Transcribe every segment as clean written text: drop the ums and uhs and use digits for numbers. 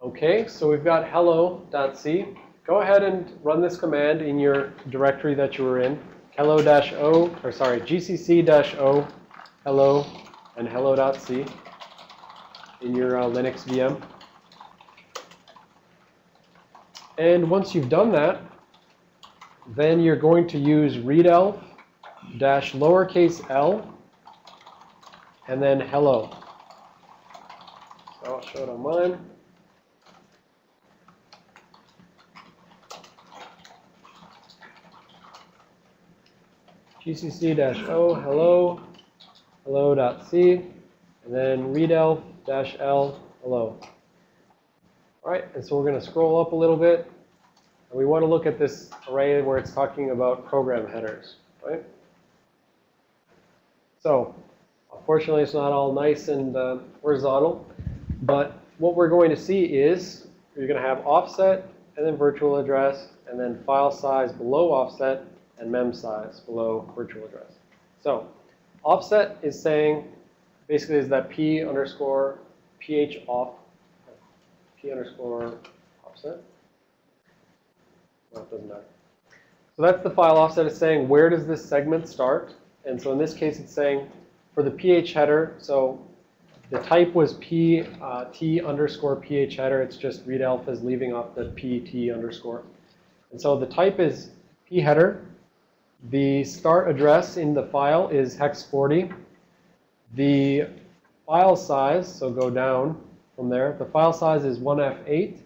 Okay, so we've got hello.c. Go ahead and run this command in your directory that you were in. Hello-o, or sorry, gcc-o, hello, and hello.c in your Linux VM. And once you've done that, then you're going to use readelf -lowercase l and then hello. So I'll show it on mine. gcc-o hello, hello.c, and then readelf-l hello. All right, and so we're going to scroll up a little bit. And we want to look at this array where it's talking about program headers, right? So, unfortunately, it's not all nice and horizontal. But what we're going to see is you're going to have offset and then virtual address and then file size below offset and mem size below virtual address. So, offset is saying basically is that p underscore ph off, p underscore offset. Well, it doesn't matter. So that's the file offset. It's saying where does this segment start? And so in this case, it's saying for the ph header, so the type was p t underscore ph header. It's just readelf is leaving off the pt underscore. And so the type is p header. The start address in the file is hex 40. The file size, so go down from there. The file size is 1F8.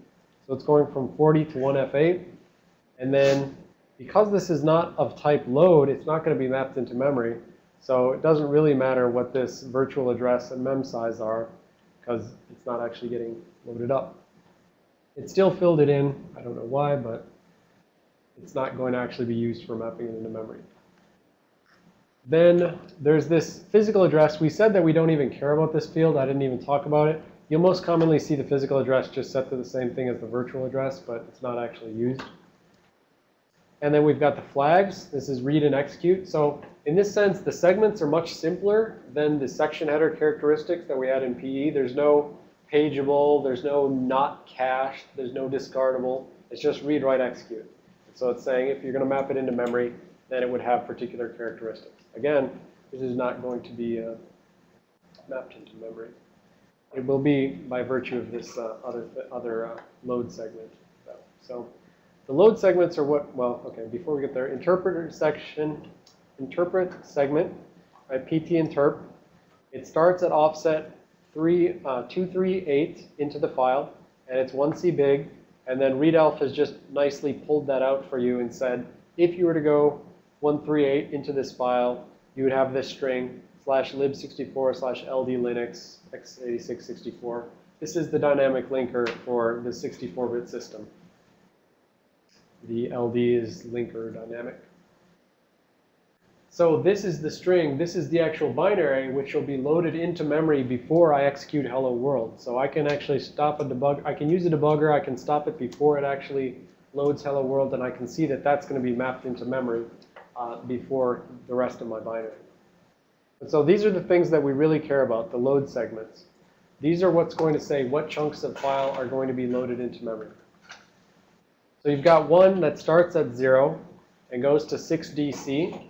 So it's going from 40 to 1F8. And then because this is not of type load, it's not going to be mapped into memory. So it doesn't really matter what this virtual address and mem size are because it's not actually getting loaded up. It still filled it in. I don't know why, but it's not going to actually be used for mapping it into memory. Then there's this physical address. We said that we don't even care about this field. I didn't even talk about it. You'll most commonly see the physical address just set to the same thing as the virtual address, but it's not actually used. And then we've got the flags. This is read and execute. So in this sense, the segments are much simpler than the section header characteristics that we had in PE. There's no pageable. There's no not cached. There's no discardable. It's just read, write, execute. So it's saying if you're going to map it into memory, then it would have particular characteristics. Again, this is not going to be mapped into memory. It will be by virtue of this other load segment. So the load segments are what, well, okay, before we get there, interpret segment, right, pt interp. It starts at offset 238 into the file, and it's 1C big. And then readelf has just nicely pulled that out for you and said, if you were to go 138 into this file, you would have this string /lib64/ld linux x8664. This is the dynamic linker for the 64-bit system. The LD is linker dynamic. So this is the string. This is the actual binary, which will be loaded into memory before I execute hello world. So I can actually stop a debug. I can use a debugger. I can stop it before it actually loads hello world, and I can see that that's going to be mapped into memory before the rest of my binary. And so these are the things that we really care about, the load segments. These are what's going to say what chunks of file are going to be loaded into memory. So you've got one that starts at 0 and goes to 6DC.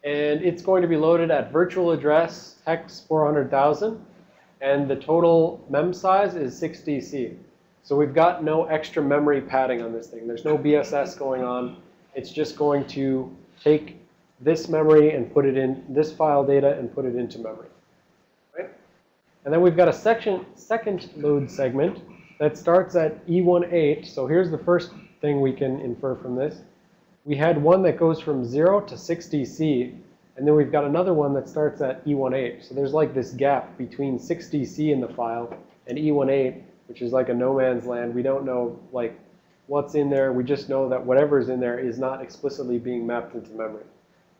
And it's going to be loaded at virtual address hex 400,000. And the total mem size is 6DC. So we've got no extra memory padding on this thing. There's no BSS going on. It's just going to take this memory and put it in this file data and put it into memory. Right? And then we've got a second load segment that starts at E18. So here's the first thing we can infer from this. We had one that goes from 0 to 6DC, and then we've got another one that starts at E18. So there's like this gap between 6DC in the file and E18, which is like a no man's land. We don't know like what's in there. We just know that whatever's in there is not explicitly being mapped into memory,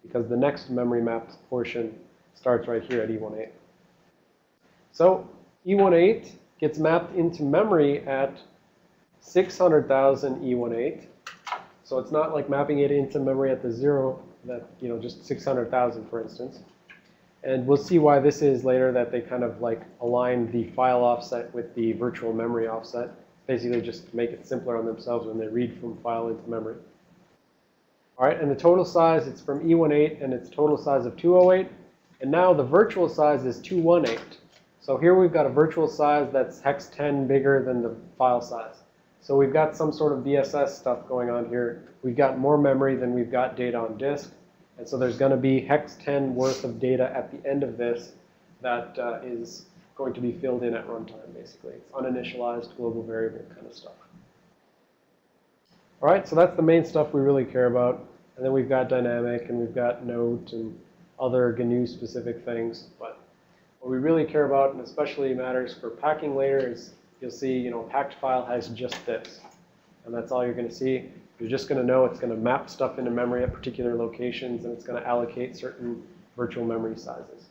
because the next memory mapped portion starts right here at E18. So E18 gets mapped into memory at 600,000 E18. So it's not like mapping it into memory at the 0, that, you know, just 600,000, for instance. And we'll see why this is later, that they kind of like align the file offset with the virtual memory offset. Basically just make it simpler on themselves when they read from file into memory. All right, and the total size, it's from E18 and it's total size of 208. And now the virtual size is 218. So here we've got a virtual size that's hex 10 bigger than the file size. So we've got some sort of VSS stuff going on here. We've got more memory than we've got data on disk. And so there's going to be hex 10 worth of data at the end of this that is going to be filled in at runtime, basically. It's uninitialized global variable kind of stuff. All right, so that's the main stuff we really care about. And then we've got dynamic, and we've got note, and other GNU-specific things. But what we really care about, and especially matters for packing later, is you'll see, packed file has just this. And that's all you're going to see. You're just going to know it's going to map stuff into memory at particular locations, and it's going to allocate certain virtual memory sizes.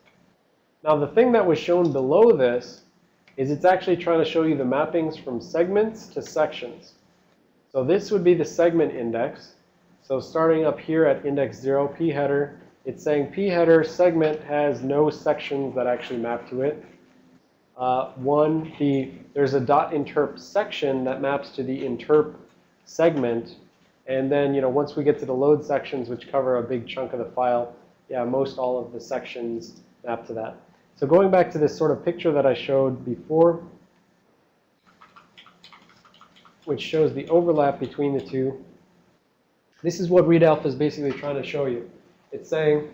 Now, the thing that was shown below this is it's actually trying to show you the mappings from segments to sections. So this would be the segment index. So starting up here at index 0, p header, it's saying p header segment has no sections that actually map to it. There's a .interp section that maps to the interp segment. And then, once we get to the load sections, which cover a big chunk of the file, yeah, most all of the sections map to that. So going back to this sort of picture that I showed before, which shows the overlap between the two, this is what readelf is basically trying to show you. It's saying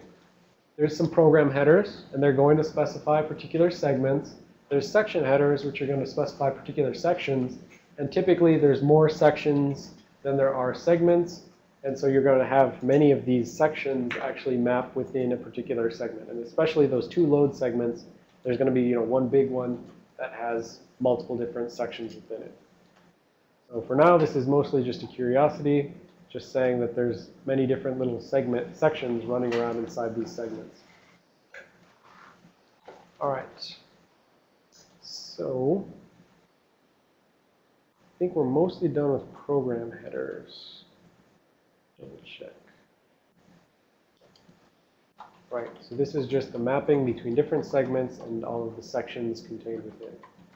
there's some program headers, and they're going to specify particular segments. There's section headers, which are going to specify particular sections. And typically, there's more sections than there are segments. And so you're going to have many of these sections actually map within a particular segment. And especially those two load segments, there's going to be one big one that has multiple different sections within it. So for now, this is mostly just a curiosity, just saying that there's many different little sections running around inside these segments. All right. So I think we're mostly done with program headers. Double check. Right, so this is just the mapping between different segments and all of the sections contained within.